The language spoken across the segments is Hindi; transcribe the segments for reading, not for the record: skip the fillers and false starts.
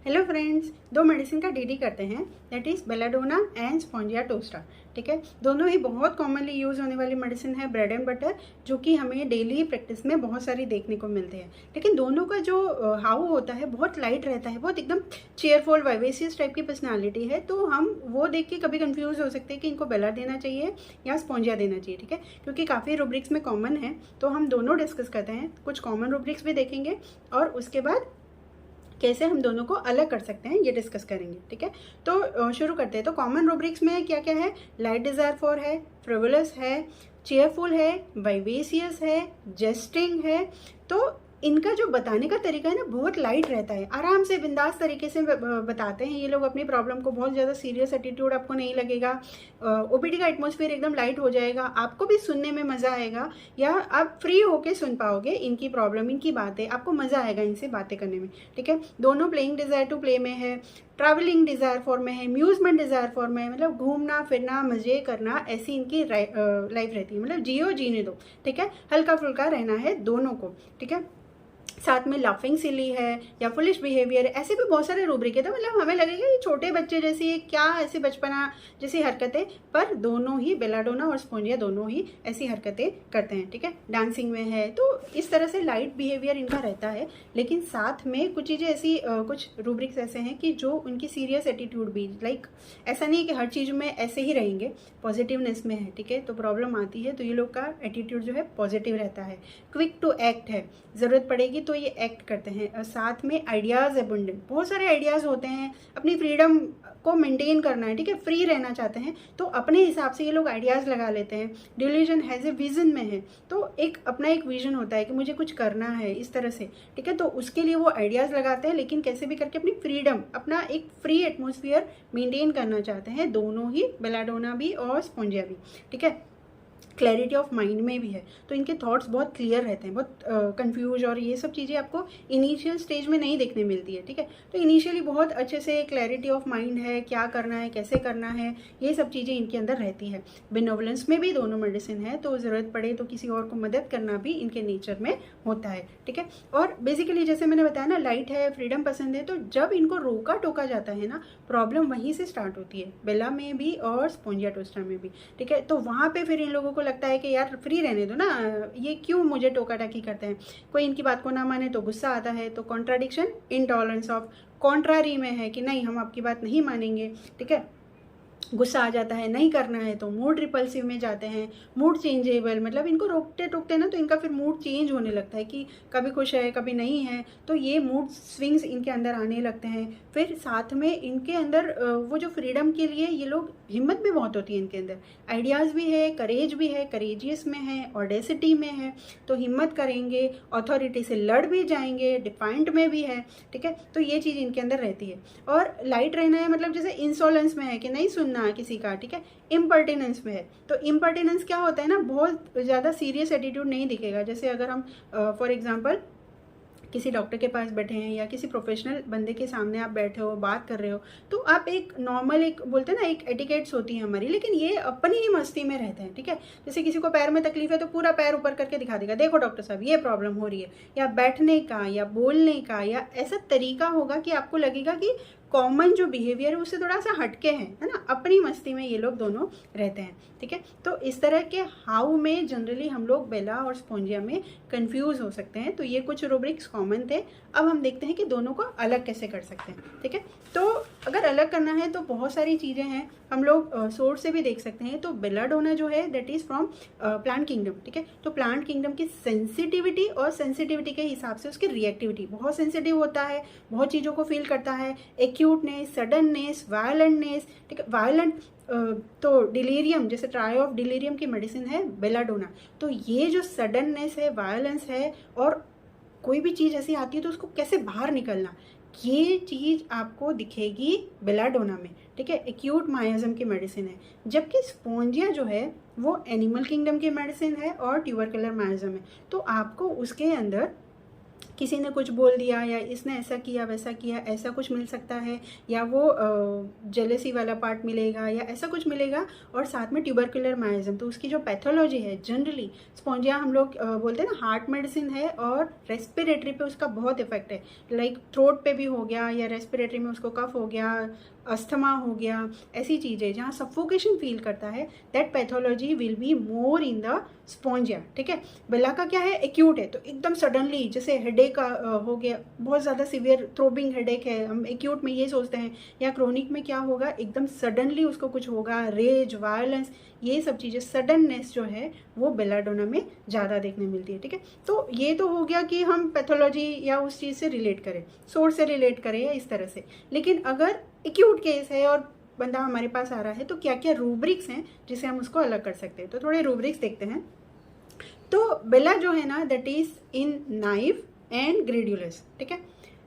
हेलो फ्रेंड्स, दो मेडिसिन का डीडी करते हैं, that is belladonna and Spongia टोस्टा। ठीक है, दोनों ही बहुत कॉमनली यूज़ होने वाली मेडिसिन है, ब्रेड एंड बटर, जो कि हमें डेली प्रैक्टिस में बहुत सारी देखने को मिलते हैं। लेकिन दोनों का जो हाउ होता है बहुत लाइट रहता है, बहुत एकदम चेयरफुल वाइवेसियस टाइप की पर्सनालिटी है। तो हम वो देख के कभी कंफ्यूज हो सकते हैं कि इनको बेला देना चाहिए या स्पॉन्जिया देना चाहिए। ठीक है, क्योंकि काफ़ी रूब्रिक्स में कॉमन है, तो हम दोनों डिस्कस करते हैं। कुछ कॉमन रूब्रिक्स भी देखेंगे और उसके बाद कैसे हम दोनों को अलग कर सकते हैं ये डिस्कस करेंगे। ठीक है, तो शुरू करते हैं। तो कॉमन रूब्रिक्स में क्या क्या है? लाइट डिज़ायर फॉर है, फ्रिवोलस है, चेयरफुल है, वाइवेसियस है, जेस्टिंग है। तो इनका जो बताने का तरीका है ना बहुत लाइट रहता है, आराम से बिंदास तरीके से बताते हैं ये लोग अपनी प्रॉब्लम को। बहुत ज़्यादा सीरियस एटीट्यूड आपको नहीं लगेगा। ओपीडी का एटमॉस्फेयर एकदम लाइट हो जाएगा, आपको भी सुनने में मज़ा आएगा, या आप फ्री होके सुन पाओगे इनकी प्रॉब्लम, इनकी बातें, आपको मज़ा आएगा इनसे बातें करने में। ठीक है, दोनों प्लेइंग डिज़ायर टू प्ले में है, ट्रैवलिंग डिज़ायर फॉर में है, म्यूजमेंट डिज़ायर फॉर में है, मतलब घूमना फिरना मज़े करना, ऐसी इनकी लाइफ रहती है। मतलब जियो जीने दो। ठीक है, हल्का फुल्का रहना है दोनों को। ठीक है, साथ में लाफिंग सिली है या फुलिश बिहेवियर है, ऐसे भी बहुत सारे रूब्रिक है। तो मतलब हमें लगेगा ये छोटे बच्चे जैसी क्या ऐसी बचपना जैसी हरकतें, पर दोनों ही बेलाडोना और स्पॉन्जिया दोनों ही ऐसी हरकतें करते हैं। ठीक है, डांसिंग में है, तो इस तरह से लाइट बिहेवियर इनका रहता है। लेकिन साथ में कुछ चीज़ें ऐसी कुछ रूब्रिक्स ऐसे हैं कि जो उनकी सीरियस एटीट्यूड भी, लाइक ऐसा नहीं है कि हर चीज़ में ऐसे ही रहेंगे, पॉजिटिवनेस में है। ठीक है, तो प्रॉब्लम आती है तो ये लोग का एटीट्यूड जो है पॉजिटिव रहता है। क्विक टू एक्ट है, ज़रूरत पड़ेगी तो ये एक्ट करते हैं। और साथ में आइडियाज़ अबंडेंट, बहुत सारे आइडियाज़ होते हैं, अपनी फ्रीडम को मेंटेन करना है। ठीक है, फ्री रहना चाहते हैं तो अपने हिसाब से ये लोग आइडियाज़ लगा लेते हैं। डिलीजन हैज़ ए विजन में है, तो एक अपना एक विजन होता है कि मुझे कुछ करना है इस तरह से। ठीक है, तो उसके लिए वो आइडियाज़ लगाते हैं, लेकिन कैसे भी करके अपनी फ्रीडम, अपना एक फ्री एटमोसफियर मेंटेन करना चाहते हैं, दोनों ही बेलाडोना भी और स्पॉन्जिया भी। ठीक है, क्लैरिटी ऑफ माइंड में भी है, तो इनके थॉट्स बहुत क्लियर रहते हैं, बहुत कंफ्यूज, और ये सब चीज़ें आपको इनिशियल स्टेज में नहीं देखने मिलती है। ठीक है, तो इनिशियली बहुत अच्छे से क्लैरिटी ऑफ माइंड है, क्या करना है कैसे करना है, ये सब चीज़ें इनके अंदर रहती है। बेनोवलेंस में भी दोनों मेडिसिन है, तो ज़रूरत पड़े तो किसी और को मदद करना भी इनके नेचर में होता है। ठीक है, और बेसिकली जैसे मैंने बताया ना, लाइट है, फ्रीडम पसंद है, तो जब इनको रोका टोका जाता है ना, प्रॉब्लम वहीं से स्टार्ट होती है, बेला में भी और स्पॉन्जिया टोस्टा में भी। ठीक है, तो वहाँ पे फिर इन लोगों को लगता है कि यार फ्री रहने दो ना, ये क्यों मुझे टोका टाकी करते हैं। कोई इनकी बात को ना माने तो गुस्सा आता है, तो कॉन्ट्राडिक्शन, इनटॉलरेंस ऑफ कॉन्ट्रारी में है कि नहीं हम आपकी बात नहीं मानेंगे। ठीक है, गुस्सा आ जाता है, नहीं करना है तो मूड रिपल्सिव में जाते हैं। मूड चेंजेबल, मतलब इनको रोकते टोकते ना तो इनका फिर मूड चेंज होने लगता है कि कभी खुश है कभी नहीं है, तो ये मूड स्विंग्स इनके अंदर आने लगते हैं। फिर साथ में इनके अंदर वो जो फ्रीडम के लिए ये लोग, हिम्मत भी बहुत होती है इनके अंदर, आइडियाज़ भी है, करेज भी है, करेजियस में है, ऑडेसिटी में है, तो हिम्मत करेंगे, अथॉरिटी से लड़ भी जाएंगे, डिफाइंट में भी है। ठीक है, तो ये चीज़ इनके अंदर रहती है। और लाइट रहना है, मतलब जैसे इंसोलेंस में है कि नहीं सुनना है किसी का। ठीक है, इम्पर्टिनेंस में है, तो इम्पर्टिनेंस क्या होता है ना, बहुत ज़्यादा सीरियस एटीट्यूड नहीं दिखेगा। जैसे अगर हम फॉर एग्जांपल किसी डॉक्टर के पास बैठे हैं या किसी प्रोफेशनल बंदे के सामने आप बैठे हो, बात कर रहे हो, तो आप एक नॉर्मल, एक बोलते हैं ना एक एटिकेट्स होती है हमारी, लेकिन ये अपनी ही मस्ती में रहते हैं। ठीक है, जैसे किसी को पैर में तकलीफ है तो पूरा पैर ऊपर करके दिखा देगा, देखो डॉक्टर साहब ये प्रॉब्लम हो रही है, या बैठने का या बोलने का या ऐसा तरीका होगा कि आपको लगेगा कि कॉमन जो बिहेवियर है उससे थोड़ा सा हटके है ना, अपनी मस्ती में ये लोग दोनों रहते हैं। ठीक है, तो इस तरह के हाउ में जनरली हम लोग बेला और स्पॉन्जिया में कंफ्यूज हो सकते हैं। तो ये कुछ रूब्रिक्स कॉमन थे। अब हम देखते हैं कि दोनों को अलग कैसे कर सकते हैं। ठीक है, तो अगर अलग करना है तो बहुत सारी चीज़ें हैं, हम लोग सोर्स से भी देख सकते हैं। तो बेलाडोना जो है that is from plant kingdom. ठीक है, तो प्लांट किंगडम की सेंसिटिविटी और सेंसिटिविटी के हिसाब से उसकी रिएक्टिविटी, बहुत सेंसिटिव होता है, बहुत चीज़ों को फील करता है, एक्यूटनेस, सडननेस, वायलेंटनेस। ठीक है, वायलेंट तो डिलीरियम, जैसे ट्राई ऑफ डिलीरियम की मेडिसिन है बेलाडोना। तो ये जो सडननेस है, वायलेंस है, और कोई भी चीज़ ऐसी आती है तो उसको कैसे बाहर निकलना, ये चीज़ आपको दिखेगी बेलाडोना में। ठीक है, एक्यूट मायाज्म की मेडिसिन है। जबकि स्पॉन्जिया जो है वो एनिमल किंगडम की मेडिसिन है और ट्यूबरकुलर मायाज्म है, तो आपको उसके अंदर किसी ने कुछ बोल दिया या इसने ऐसा किया वैसा किया, ऐसा कुछ मिल सकता है, या वो जेलेसी वाला पार्ट मिलेगा या ऐसा कुछ मिलेगा, और साथ में ट्यूबरकुलर माइजम। तो उसकी जो पैथोलॉजी है जनरली स्पॉन्जिया हम लोग बोलते हैं ना हार्ट मेडिसिन है, और रेस्पिरेटरी पे उसका बहुत इफेक्ट है, लाइक थ्रोट पे भी हो गया या रेस्पिरेटरी में उसको कफ हो गया, अस्थमा हो गया, ऐसी चीज़ें जहाँ सफोकेशन फील करता है, that pathology will be more in the Spongia. ठीक है, बेला का क्या है, एक्यूट है, तो एकदम सडनली जैसे हेडेक हो गया, बहुत ज़्यादा सीवियर थ्रोबिंग हेडेक है, हम एक्यूट में ये सोचते हैं, या क्रोनिक में क्या होगा, एकदम सडनली उसको कुछ होगा, रेज, वायलेंस, ये सब चीज़ें सडननेस जो है वो बेलाडोना में ज़्यादा देखने मिलती है। ठीक है, तो ये तो हो गया कि हम पैथोलॉजी या उस चीज़ से रिलेट करें, सोर्स से रिलेट करें या इस तरह से। लेकिन अगर एक्यूट केस है और बंदा हमारे पास आ रहा है, तो क्या क्या रूब्रिक्स हैं जिसे हम उसको अलग कर सकते हैं, तो थोड़े रूब्रिक्स देखते हैं। तो बेला जो है ना, that is in naive and gradualness. ठीक है,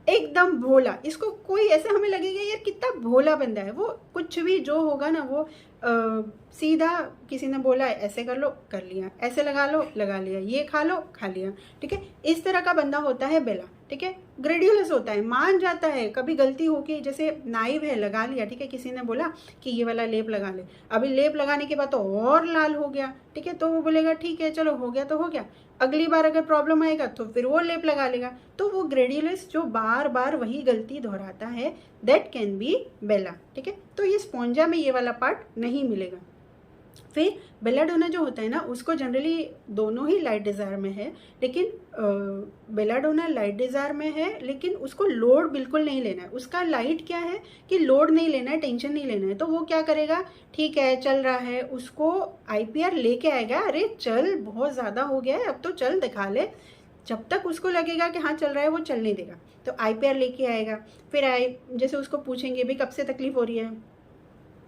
एकदम भोला, इसको कोई ऐसे हमें लगेगा यार कितना भोला बंदा है, वो कुछ भी जो होगा ना वो सीधा, किसी ने बोला ऐसे कर लो कर लिया, ऐसे लगा लो लगा लिया, ये खा लो खा लिया। ठीक है, इस तरह का बंदा होता है बेला। ठीक है, ग्रेड्यूलस होता है, मान जाता है, कभी गलती होगी, जैसे नाइव है लगा लिया, ठीक है, किसी ने बोला कि ये वाला लेप लगा ले, अभी लेप लगाने के बाद तो और लाल हो गया, ठीक है, तो वो बोलेगा ठीक है चलो हो गया तो हो गया, अगली बार अगर प्रॉब्लम आएगा तो फिर वो लेप लगा लेगा। तो वो ग्रेड्यूलस जो बार बार वही गलती दोहराता है, दैट कैन बी बेला। ठीक है, तो ये स्पॉन्जिया में ये वाला पार्ट नहीं मिलेगा। फिर बेलाडोना जो होता है ना, उसको जनरली दोनों ही लाइट डिज़ायर में है, लेकिन बेलाडोना लाइट डिज़ायर में है, लेकिन उसको लोड बिल्कुल नहीं लेना है। उसका लाइट क्या है कि लोड नहीं लेना है, टेंशन नहीं लेना है। तो वो क्या करेगा, ठीक है चल रहा है, उसको IPR लेके आएगा, अरे चल बहुत ज़्यादा हो गया है अब तो चल दिखा ले, जब तक उसको लगेगा कि हाँ चल रहा है वो चल नहीं देगा, तो IPR लेके आएगा। फिर जैसे उसको पूछेंगे भाई कब से तकलीफ हो रही है,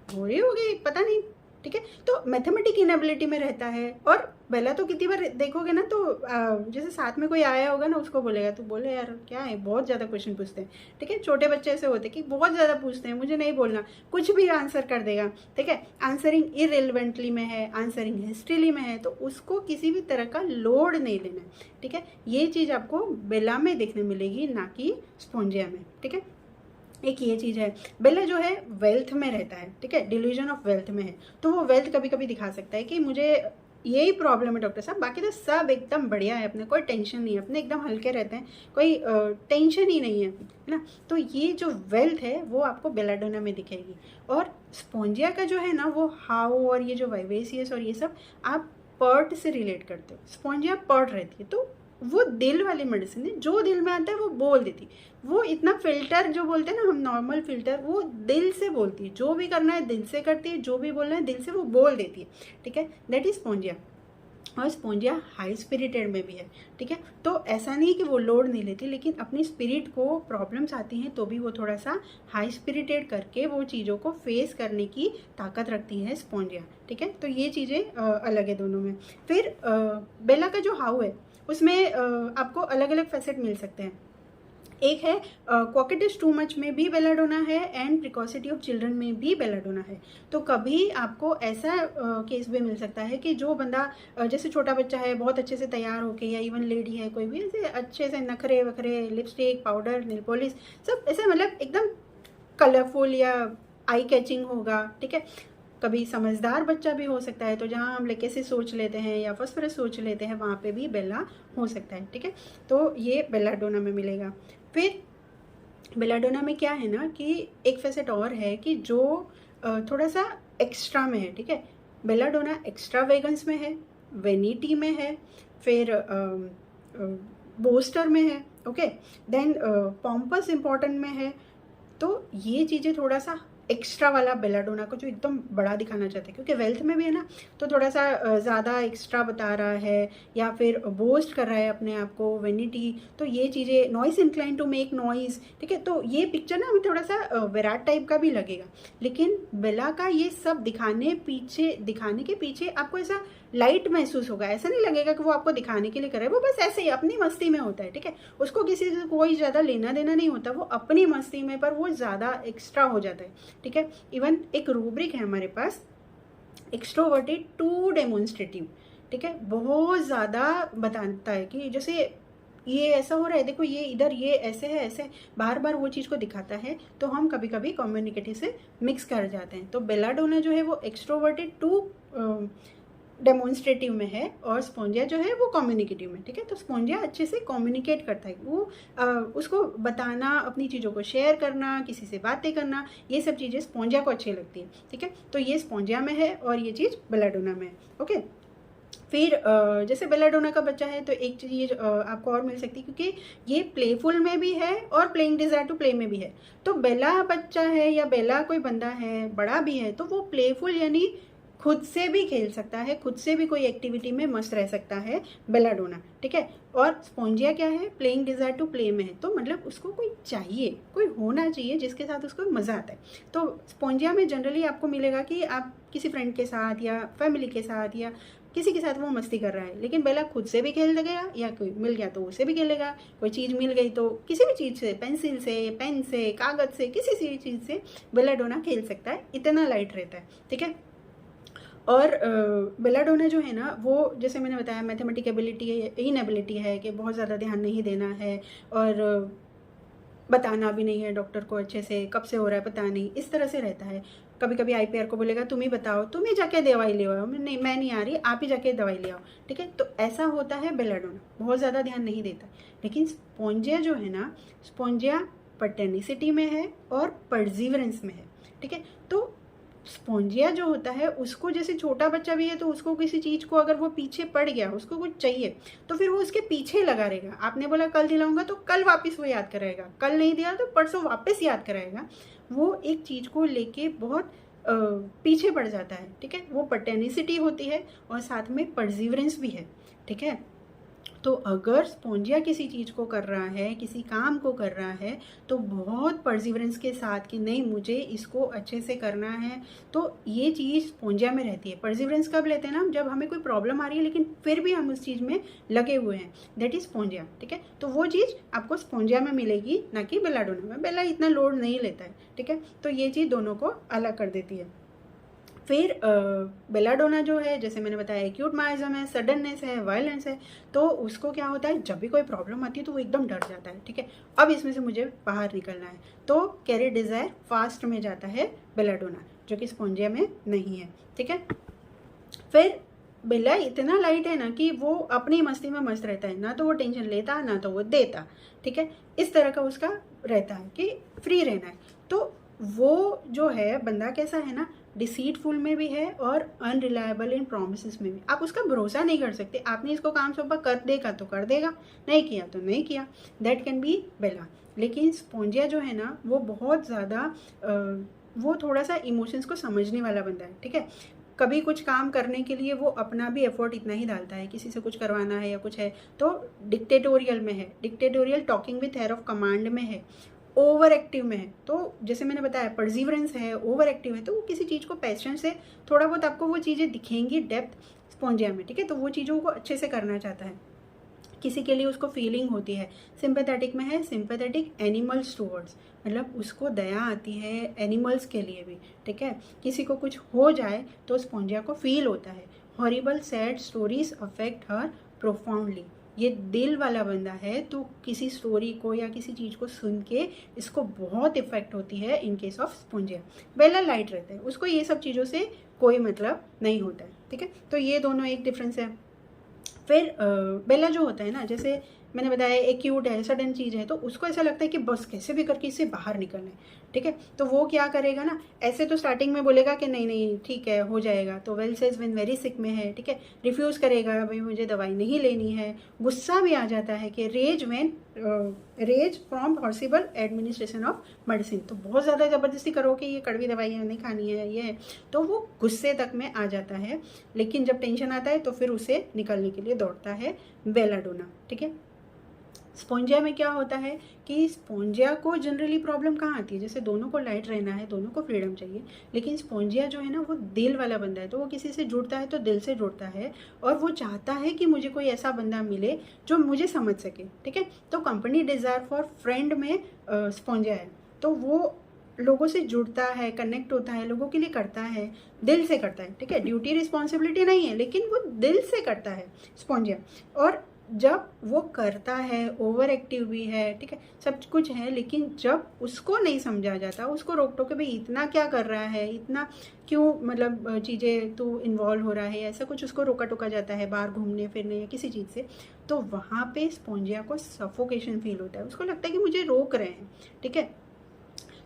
हो रही होगी पता नहीं, ठीक है, तो मैथमेटिक इनएबिलिटी में रहता है। और बेला तो कितनी बार देखोगे ना, तो जैसे साथ में कोई आया होगा ना, उसको बोलेगा, तो बोले यार क्या है, बहुत ज़्यादा क्वेश्चन पूछते हैं। ठीक है, छोटे बच्चे ऐसे होते हैं कि बहुत ज़्यादा पूछते हैं, मुझे नहीं बोलना, कुछ भी आंसर कर देगा। ठीक है, आंसरिंग इररिलेवेंटली में है, आंसरिंग हिस्ट्रीली में है, तो उसको किसी भी तरह का लोड नहीं लेना है। ठीक है, ये चीज़ आपको बेला में देखने मिलेगी, ना कि स्पॉन्जिया में। ठीक है, एक ये चीज़ है। बेला जो है वेल्थ में रहता है, ठीक है, डिल्यूजन ऑफ वेल्थ में है, तो वो वेल्थ कभी कभी दिखा सकता है कि मुझे यही प्रॉब्लम है डॉक्टर साहब, बाकी तो सब एकदम बढ़िया है, अपने कोई टेंशन नहीं है, अपने एकदम हल्के रहते हैं, कोई टेंशन ही नहीं है ना। तो ये जो वेल्थ है वो आपको बेलाडोना में दिखेगी। और स्पॉन्जिया का जो है ना, वो हाउ और ये जो वाइवेसियस और ये सब आप पर्ट से रिलेट करते हो। स्पॉन्जिया पर्ट रहती है, तो वो दिल वाली मेडिसिन है, जो दिल में आता है वो बोल देती, वो इतना फिल्टर जो बोलते हैं ना हम नॉर्मल फिल्टर, वो दिल से बोलती है, जो भी करना है दिल से करती है, जो भी बोलना है दिल से वो बोल देती है। ठीक है, दैट इज स्पॉन्जिया। और स्पॉन्जिया हाई स्पिरिटेड में भी है। ठीक है, तो ऐसा नहीं कि वो लोड नहीं लेती, लेकिन अपनी स्पिरिट को प्रॉब्लम्स आती हैं तो भी वो थोड़ा सा हाई स्पिरिटेड करके वो चीज़ों को फेस करने की ताकत रखती है स्पॉन्जिया। ठीक है, तो ये चीज़ें अलग है दोनों में। फिर बेला का जो हाउ है उसमें आपको अलग अलग फैसेट मिल सकते हैं। एक है कॉकेटिस टू मच में भी बेलाडोना है, एंड प्रिकॉसिटी ऑफ चिल्ड्रन में भी बेलाडोना है। तो कभी आपको ऐसा केस भी मिल सकता है कि जो बंदा जैसे छोटा बच्चा है, बहुत अच्छे से तैयार होके, या इवन लेडी है कोई भी, ऐसे अच्छे से नखरे वखरे, लिपस्टिक, पाउडर, नेल पॉलिश, सब ऐसे मतलब एकदम कलरफुल या आई कैचिंग होगा। ठीक है, कभी समझदार बच्चा भी हो सकता है, तो जहाँ हम लेके से सोच लेते हैं या फॉस्फरस सोच लेते हैं, वहाँ पे भी बेला हो सकता है। ठीक है, तो ये बेलाडोना में मिलेगा। फिर बेलाडोना में क्या है ना कि एक फैसेट और है कि जो थोड़ा सा एक्स्ट्रा में है। ठीक है, बेलाडोना एक्स्ट्रा वेगन्स में है, वेनिटी में है, फिर बोस्टर में है, ओके, देन पॉम्पस इम्पॉर्टेंट में है। तो ये चीज़ें थोड़ा सा एक्स्ट्रा वाला बेलाडोना को जो एकदम बड़ा दिखाना चाहते हैं, क्योंकि वेल्थ में भी है ना, तो थोड़ा सा ज़्यादा एक्स्ट्रा बता रहा है या फिर बोस्ट कर रहा है अपने आप को, वेनिटी, तो ये चीज़ें, noise incline to make noise. ठीक है, तो ये पिक्चर ना हमें थोड़ा सा विराट टाइप का भी लगेगा, लेकिन बेला का ये सब दिखाने के पीछे आपको ऐसा लाइट महसूस होगा, ऐसा नहीं लगेगा कि वो आपको दिखाने के लिए करे, वो बस ऐसे ही अपनी मस्ती में होता है। ठीक है, उसको किसी से कोई ज़्यादा लेना देना नहीं होता, वो अपनी मस्ती में, पर वो ज़्यादा एक्स्ट्रा हो जाता है। ठीक है, इवन एक रूब्रिक है हमारे पास, एक्सट्रोवर्टेड टू डेमोन्स्ट्रेटिव। ठीक है, बहुत ज़्यादा बताता है कि जैसे ये ऐसा हो रहा है, देखो ये इधर ये ऐसे है, ऐसे बार बार वो चीज़ को दिखाता है, तो हम कभी कभी कम्युनिकेटिव से मिक्स कर जाते हैं। तो बेलाडोना जो है वो एक्सट्रोवर्टेड टू डेमोन्स्ट्रेटिव में है और स्पोंजिया जो है वो कम्युनिकेटिव में, ठीक है। तो स्पोंजिया अच्छे से कम्युनिकेट करता है, वो उसको बताना, अपनी चीज़ों को शेयर करना, किसी से बातें करना, ये सब चीज़ें स्पोंजिया को अच्छी लगती है, ठीक है। तो ये स्पोंजिया में है और ये चीज़ बेलाडोना में है, ओके। फिर जैसे बेलाडोना का बच्चा है तो एक चीज़ आपको और मिल सकती है, क्योंकि ये प्लेफुल में भी है और प्लेइंग डिज़ायर टू प्ले में भी है। तो बेला बच्चा है या बेला कोई बंदा है, बड़ा भी है, तो वो प्लेफुल यानी खुद से भी खेल सकता है, खुद से भी कोई एक्टिविटी में मस्त रह सकता है बेलाडोना, ठीक है। और स्पोंजिया क्या है, प्लेइंग डिज़ायर टू प्ले में है, तो मतलब उसको कोई चाहिए, कोई होना चाहिए जिसके साथ उसको मज़ा आता है। तो स्पोंजिया में जनरली आपको मिलेगा कि आप किसी फ्रेंड के साथ या फैमिली के साथ या किसी के साथ वो मस्ती कर रहा है, लेकिन बेला खुद से भी खेल देगा या कोई मिल गया तो उससे भी खेलेगा, कोई चीज़ मिल गई तो किसी भी चीज़ से, पेंसिल से, पेन से, कागज़ से, किसी भी चीज़ से बेलाडोना खेल सकता है, इतना लाइट रहता है, ठीक है। और बेलाडोना जो है ना वो जैसे मैंने बताया मैथमेटिक एबिलिटी है, इनएबिलिटी है कि बहुत ज़्यादा ध्यान नहीं देना है और बताना भी नहीं है डॉक्टर को अच्छे से, कब से हो रहा है पता नहीं, इस तरह से रहता है। कभी कभी आईपीआर को बोलेगा तुम ही बताओ, तुम ही जाके दवाई ले आओ, नहीं मैं नहीं आ रही, आप ही जाके दवाई ले आओ, ठीक है। तो ऐसा होता है बेलाडोना, बहुत ज़्यादा ध्यान नहीं देता। लेकिन स्पोंजिया जो है ना, स्पोंजिया पर्टेनिसिटी में है और परजीवरेंस में है, ठीक है। तो स्पोंजिया जो होता है उसको, जैसे छोटा बच्चा भी है तो उसको किसी चीज़ को अगर वो पीछे पड़ गया, उसको कुछ चाहिए तो फिर वो उसके पीछे लगा रहेगा। आपने बोला कल दिलाऊंगा तो कल वापस वो याद कराएगा, कल नहीं दिया तो परसों वापस याद कराएगा। वो एक चीज़ को लेके बहुत पीछे पड़ जाता है, ठीक है। वो पर्टेनिसिटी होती है और साथ में परजीवरेंस भी है, ठीक है। तो अगर स्पोंजिया किसी चीज़ को कर रहा है, किसी काम को कर रहा है, तो बहुत परसिवरेंस के साथ कि नहीं मुझे इसको अच्छे से करना है, तो ये चीज़ स्पोंजिया में रहती है। परसिवरेंस कब लेते हैं ना, जब हमें कोई प्रॉब्लम आ रही है लेकिन फिर भी हम उस चीज़ में लगे हुए हैं, दैट इज़ स्पोंजिया, ठीक है। तो वो चीज़ आपको स्पोंजिया में मिलेगी, ना कि बेलाडोना में। बेला इतना लोड नहीं लेता है, ठीक है। तो ये चीज़ दोनों को अलग कर देती है। फिर बेलाडोना जो है, जैसे मैंने बताया एक्यूट माइजम है, सडननेस है, वायलेंस है, तो उसको क्या होता है, जब भी कोई प्रॉब्लम आती है तो वो एकदम डर जाता है, ठीक है। अब इसमें से मुझे बाहर निकलना है, तो कैरी डिज़ायर फास्ट में जाता है बेलाडोना, जो कि स्पोंजिया में नहीं है, ठीक है। फिर बेला इतना लाइट है ना कि वो अपनी मस्ती में मस्त रहता है, ना तो वो टेंशन लेता ना तो वो देता, ठीक है। इस तरह का उसका रहता है कि फ्री रहना है। तो वो जो है बंदा कैसा है ना, डिसीटफुल में भी है और अनरिलायबल इन प्रोमिसेस में भी। आप उसका भरोसा नहीं कर सकते, आपने इसको काम सौंपा कर देगा तो कर देगा, नहीं किया तो नहीं किया, दैट कैन बी बेला। लेकिन स्पोंजिया जो है ना वो बहुत ज़्यादा वो थोड़ा सा इमोशंस को समझने वाला बंदा है, ठीक है। कभी कुछ काम करने के लिए वो अपना भी एफर्ट इतना ही डालता है, किसी से कुछ करवाना है या कुछ है तो डिक्टेटोरियल में है, dictatorial talking with air of command में है, ओवर एक्टिव में है। तो जैसे मैंने बताया परसिवरेंस है, ओवर एक्टिव है, तो वो किसी चीज़ को पैशन से थोड़ा बहुत आपको वो चीज़ें दिखेंगी डेप्थ स्पोंजिया में, ठीक है। तो वो चीज़ों को अच्छे से करना चाहता है, किसी के लिए उसको फीलिंग होती है। सिंपैथेटिक में है, सिंपैथेटिक एनिमल्स टूवर्ड्स, मतलब उसको दया आती है एनिमल्स के लिए भी, ठीक है। किसी को कुछ हो जाए तो स्पोंजिया को फील होता है। हॉरिबल सैड स्टोरीज अफेक्ट हर प्रोफाउंडली, ये दिल वाला बंदा है, तो किसी स्टोरी को या किसी चीज़ को सुन के इसको बहुत इफेक्ट होती है in case of spongia. Bella light रहता है, उसको ये सब चीज़ों से कोई मतलब नहीं होता है, ठीक है। तो ये दोनों एक डिफरेंस है। फिर बेला जो होता है ना, जैसे मैंने बताया एक्यूट है, सडन चीज़ है, तो उसको ऐसा लगता है कि बस कैसे भी करके इससे बाहर निकलना है, ठीक है। तो वो क्या करेगा ना, ऐसे तो स्टार्टिंग में बोलेगा कि नहीं नहीं ठीक है हो जाएगा, तो well says when very sick में है, ठीक है, रिफ्यूज़ करेगा, भाई मुझे दवाई नहीं लेनी है। गुस्सा भी आ जाता है कि rage from possible administration of medicine, तो बहुत ज़्यादा ज़बरदस्ती करो कि ये कड़वी दवाइयाँ नहीं खानी है ये है, तो वो गुस्से तक में आ जाता है। लेकिन जब टेंशन आता है तो फिर उसे निकलने के लिए दौड़ता है बेलाडोना, ठीक है। स्पोंजिया में क्या होता है कि स्पोंजिया को जनरली प्रॉब्लम कहाँ आती है, जैसे दोनों को लाइट रहना है, दोनों को फ्रीडम चाहिए, लेकिन स्पोंजिया जो है ना वो दिल वाला बंदा है, तो वो किसी से जुड़ता है तो दिल से जुड़ता है और वो चाहता है कि मुझे कोई ऐसा बंदा मिले जो मुझे समझ सके, ठीक है। तो कंपनी डिज़ायर फॉर फ्रेंड में स्पोंजिया है, तो वो लोगों से जुड़ता है, कनेक्ट होता है, लोगों के लिए करता है, दिल से करता है, ठीक है। ड्यूटी रिस्पॉन्सिबिलिटी नहीं है लेकिन वो दिल से करता है स्पोंजिया। और जब वो करता है, ओवर एक्टिव भी है, ठीक है, सब कुछ है, लेकिन जब उसको नहीं समझा जाता, उसको रोक टोक के भाई इतना क्या कर रहा है, इतना क्यों मतलब चीज़ें तू इन्वॉल्व हो रहा है, ऐसा कुछ उसको रोका टोका जाता है बाहर घूमने फिरने या किसी चीज़ से, तो वहाँ पे स्पॉन्जिया को सफोकेशन फील होता है, उसको लगता है कि मुझे रोक रहे हैं, ठीक है।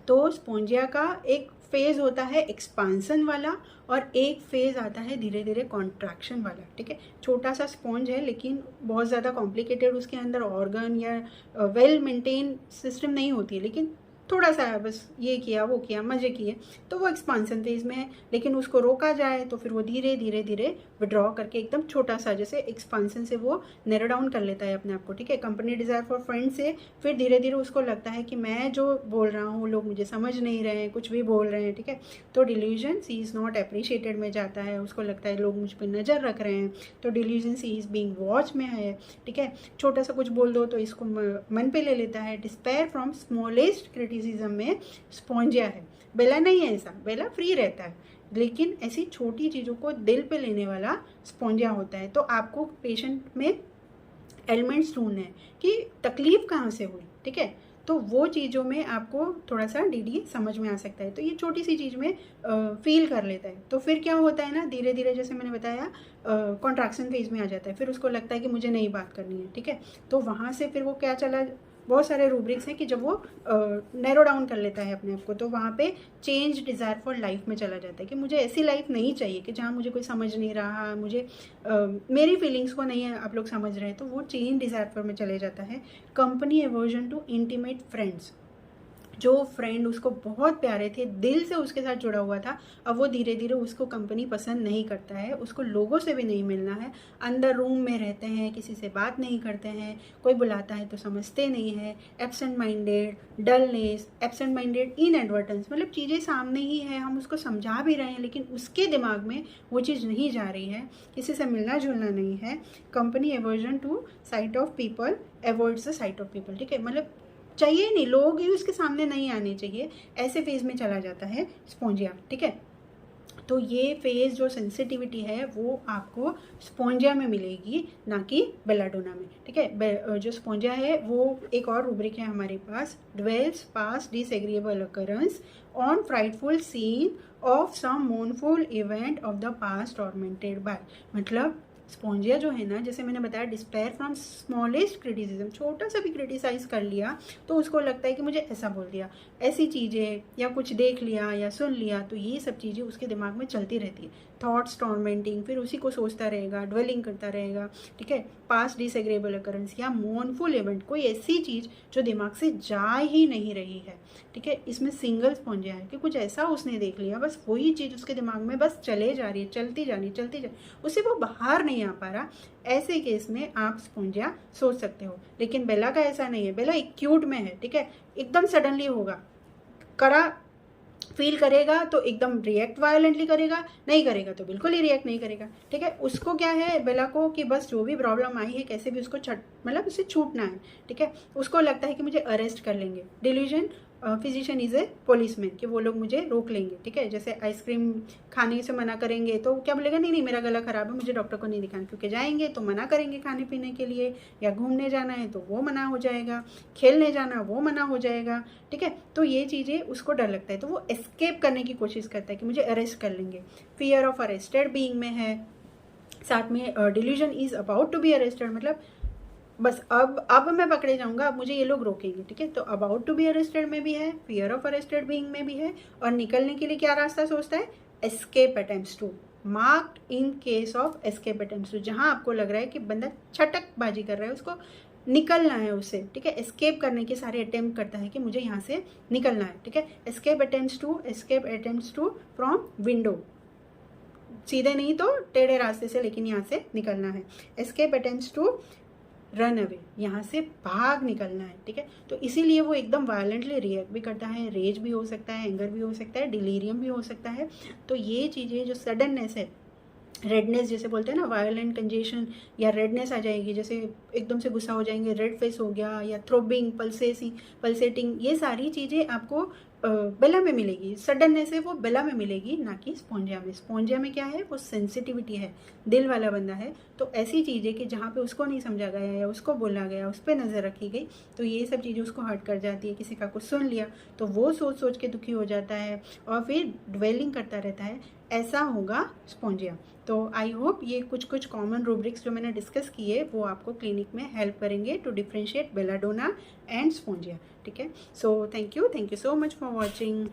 तो स्पॉन्जिया का एक फेज़ होता है एक्सपांसन वाला और एक फेज़ आता है धीरे धीरे कॉन्ट्रैक्शन वाला, ठीक है। छोटा सा स्पॉन्ज है लेकिन बहुत ज़्यादा कॉम्प्लिकेटेड उसके अंदर ऑर्गन या वेल मेंटेन सिस्टम नहीं होती है, लेकिन थोड़ा सा बस ये किया वो किया मज़े किए, तो वो एक्सपांसन फेज़ में है। लेकिन उसको रोका जाए तो फिर वो धीरे धीरे धीरे विड्रॉ करके एकदम छोटा सा, जैसे एक्सपांसन से वो नैरो डाउन कर लेता है अपने आप को, ठीक है। कंपनी डिज़ायर फॉर फ्रेंड से फिर धीरे धीरे उसको लगता है कि मैं जो बोल रहा हूँ लोग मुझे समझ नहीं रहे हैं, कुछ भी बोल रहे हैं, ठीक है। तो delusion she is not appreciated में जाता है, उसको लगता है लोग मुझ पर नज़र रख रहे हैं, तो delusion she is being watch में है, ठीक है। छोटा सा कुछ बोल दो तो इसको मन पे ले लेता है। डिस्पेयर फ्रॉम स्मॉलेस्ट क्रिटिसिज्म में स्पॉन्जिया है। बेला नहीं है ऐसा, बेला फ्री रहता है, लेकिन ऐसी छोटी चीज़ों को दिल पे लेने वाला स्पॉन्जिया होता है। तो आपको पेशेंट में एलिमेंट्स ढूंढने हैं कि तकलीफ कहाँ से हुई, ठीक है। तो वो चीज़ों में आपको थोड़ा सा डीडी समझ में आ सकता है, तो ये छोटी सी चीज़ में फील कर लेता है। तो फिर क्या होता है ना, धीरे धीरे जैसे मैंने बताया कॉन्ट्रैक्शन फेज में आ जाता है, फिर उसको लगता है कि मुझे नई बात करनी है, ठीक है। तो वहाँ से फिर वो क्या चला, बहुत सारे रूब्रिक्स हैं कि जब वो नैरो डाउन कर लेता है अपने आप को, तो वहाँ पे चेंज डिज़ायर फॉर लाइफ में चला जाता है कि मुझे ऐसी लाइफ नहीं चाहिए कि जहाँ मुझे कोई समझ नहीं रहा, मुझे मेरी फीलिंग्स को नहीं है आप लोग समझ रहे हैं, तो वो चेंज डिज़ायर फॉर में चले जाता है। Company aversion to intimate friends, जो फ्रेंड उसको बहुत प्यारे थे, दिल से उसके साथ जुड़ा हुआ था, अब वो धीरे धीरे उसको कंपनी पसंद नहीं करता है, उसको लोगों से भी नहीं मिलना है, अंदर रूम में रहते हैं, किसी से बात नहीं करते हैं, कोई बुलाता है तो समझते नहीं है, absent minded, dullness, absent minded inadvertence, मतलब चीज़ें सामने ही है, हम उसको समझा भी रहे हैं लेकिन उसके दिमाग में वो चीज़ नहीं जा रही है, किसी से मिलना जुलना नहीं है। Company aversion to sight of people, avoids the sight of people, ठीक है, मतलब चाहिए नहीं, लोग ही उसके सामने नहीं आने चाहिए, ऐसे फेज में चला जाता है स्पॉन्जिया, ठीक है। तो ये फेज जो सेंसिटिविटी है वो आपको स्पॉन्जिया में मिलेगी, ना कि बेलाडोना में, ठीक है। जो स्पॉन्जिया है वो एक और रूब्रिक है हमारे पास, dwells past disagreeable occurrence on frightful scene of some mournful event of the past tormented by, मतलब स्पॉन्जिया जो है ना, जैसे मैंने बताया डिस्पेयर फ्रॉम स्मॉलेस्ट क्रिटिसिज्म, छोटा सा भी क्रिटिसाइज कर लिया तो उसको लगता है कि मुझे ऐसा बोल दिया, ऐसी चीज़ें या कुछ देख लिया या सुन लिया, तो ये सब चीज़ें उसके दिमाग में चलती रहती है, थॉट्स टॉर्मेंटिंग, फिर उसी को सोचता रहेगा, ड्वेलिंग करता रहेगा, ठीक है। पास्ट डिसएग्रीएबल अकरेंस या मोर्नफुल इवेंट, कोई ऐसी चीज़ जो दिमाग से जा ही नहीं रही है, ठीक है। इसमें सिंगल स्पॉन्जिया है कि कुछ ऐसा उसने देख लिया, बस वही चीज़ उसके दिमाग में बस चले जा रही है, चलती जा रही है, चलती जा रही है, उससे वो बाहर नहीं आ पा रहा। ऐसे केस में आप स्पॉन्जिया सोच सकते हो, लेकिन बेला का ऐसा नहीं है, बेला एक्यूट में है, ठीक है, एकदम सडनली होगा, करा फील करेगा तो एकदम रिएक्ट वायलेंटली करेगा, नहीं करेगा तो बिल्कुल ही रिएक्ट नहीं करेगा, ठीक है। उसको क्या है बेला को कि बस जो भी प्रॉब्लम आई है कैसे भी उसको मतलब उससे छूटना है, ठीक है। उसको लगता है कि मुझे अरेस्ट कर लेंगे, delusion physician is a policeman, कि वो लोग मुझे रोक लेंगे, ठीक है। जैसे आइसक्रीम खाने से मना करेंगे तो क्या बोलेगा, नहीं नहीं मेरा गला ख़राब है, मुझे डॉक्टर को नहीं दिखाना, क्योंकि जाएंगे तो मना करेंगे खाने पीने के लिए, या घूमने जाना है तो वो मना हो जाएगा, खेलने जाना वो मना हो जाएगा, ठीक है। तो ये चीज़ें उसको डर लगता है, तो वो एस्केप करने की कोशिश करता है कि मुझे अरेस्ट कर लेंगे, फियर ऑफ अरेस्टेड बीइंग में है, साथ में delusion is about to be arrested, मतलब बस अब मैं पकड़े जाऊंगा, अब मुझे ये लोग रोकेंगे, ठीक है। तो अबाउट टू बी अरेस्टेड में भी है, फियर ऑफ अरेस्टेड बीइंग में भी है, और निकलने के लिए क्या रास्ता सोचता है, escape attempts to, marked in case of escape attempts to, जहां आपको लग रहा है कि बंदा छटकबाजी कर रहा है, उसको निकलना है उससे, ठीक है। एस्केप करने के सारे अटेम्प्ट करता है कि मुझे यहाँ से निकलना है, ठीक है। Escape attempts to from window, सीधे नहीं तो टेढ़े रास्ते से, लेकिन यहाँ से निकलना है। Escape attempts to run away, यहाँ से भाग निकलना है, ठीक है। तो इसीलिए वो एकदम वायलेंटली रिएक्ट भी करता है, रेज भी हो सकता है, एंगर भी हो सकता है, डिलीरियम भी हो सकता है। तो ये चीज़ें जो सडननेस है रेडनेस जैसे बोलते हैं ना, वायलेंट कंजेशन या रेडनेस आ जाएगी, जैसे एकदम से गुस्सा हो जाएंगे, रेड फेस हो गया, या थ्रोबिंग, पल्सेटिंग, ये सारी चीज़ें आपको बेला में मिलेगी। सडननेस है वो बेला में मिलेगी, ना कि स्पॉन्जिया में। स्पॉन्जिया में क्या है, वो सेंसिटिविटी है, दिल वाला बंदा है, तो ऐसी चीज़ें कि जहाँ पे उसको नहीं समझा गया या उसको बोला गया, उस पर नज़र रखी गई, तो ये सब चीज़ें उसको हर्ट कर जाती है। किसी का कुछ सुन लिया तो वो सोच सोच के दुखी हो जाता है और फिर ड्वेलिंग करता रहता है, ऐसा होगा स्पॉन्जिया। तो आई होप ये कुछ कॉमन रूब्रिक्स जो मैंने डिस्कस किए वो आपको क्लिनिक में हेल्प करेंगे to differentiate belladonna and spongia. ठीक है, so thank you so much for watching.